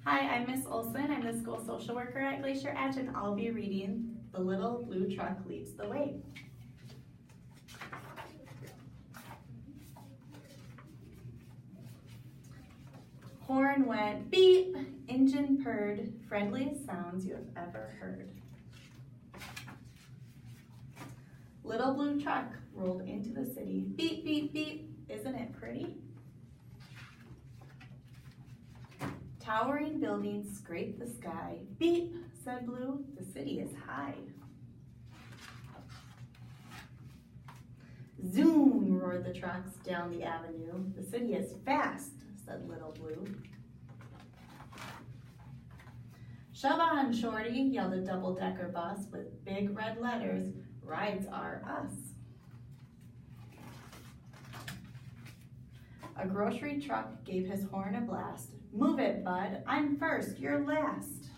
Hi, I'm Miss Olson. I'm the school social worker at Glacier Edge, and I'll be reading The Little Blue Truck Leads the Way. Horn went beep, engine purred, friendliest sounds you have ever heard. Little blue truck rolled into the city. Beep, beep, beep, isn't it pretty? Towering buildings scrape the sky. Beep, said Blue, the city is high. Zoom, roared the trucks down the avenue. The city is fast, said Little Blue. Shove on, Shorty, yelled a double-decker bus with big red letters, rides are us. A grocery truck gave his horn a blast. Move it, bud, I'm first, you're last.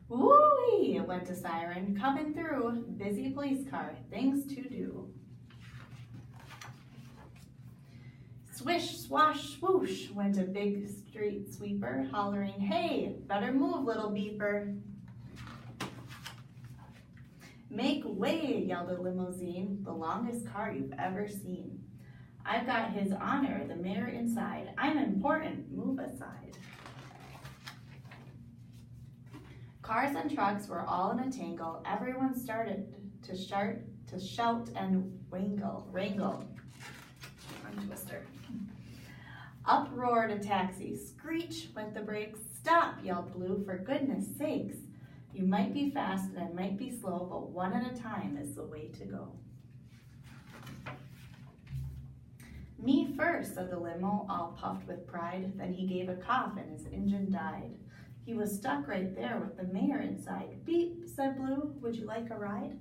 Woo-wee, went a siren, coming through, busy police car, things to do. Swish, swash, swoosh, went a big street sweeper, hollering, hey, better move, little beeper. Make way, yelled a limousine, the longest car you've ever seen. I've got his honor, the mayor inside. I'm important, move aside. Cars and trucks were all in a tangle. Everyone started to shout and wrangle. Tongue twister. Up roared a taxi. Screech went the brakes. Stop, yelled Blue, for goodness sakes. You might be fast and I might be slow, but one at a time is the way to go. Me first, said the limo, all puffed with pride. Then he gave a cough and his engine died. He was stuck right there with the mayor inside. Beep, said Blue, would you like a ride?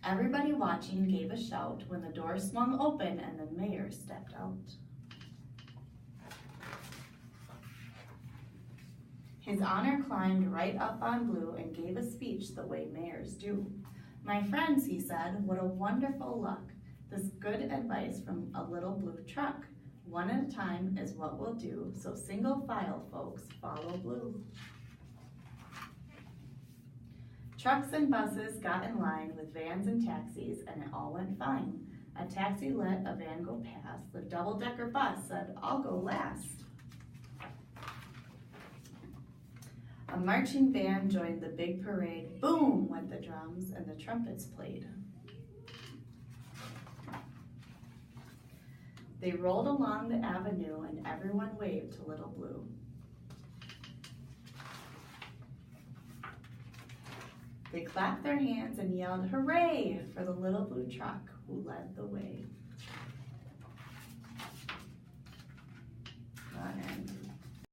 Everybody watching gave a shout when the door swung open and the mayor stepped out. His honor climbed right up on Blue and gave a speech the way mayors do. My friends, he said, what a wonderful luck. This good advice from a little blue truck. One at a time is what we'll do, so single file, folks, follow Blue. Trucks and buses got in line with vans and taxis, and it all went fine. A taxi let a van go past. The double-decker bus said, I'll go last. A marching band joined the big parade. Boom went the drums and the trumpets played. They rolled along the avenue and everyone waved to Little Blue. They clapped their hands and yelled, hooray, for the little blue truck who led the way.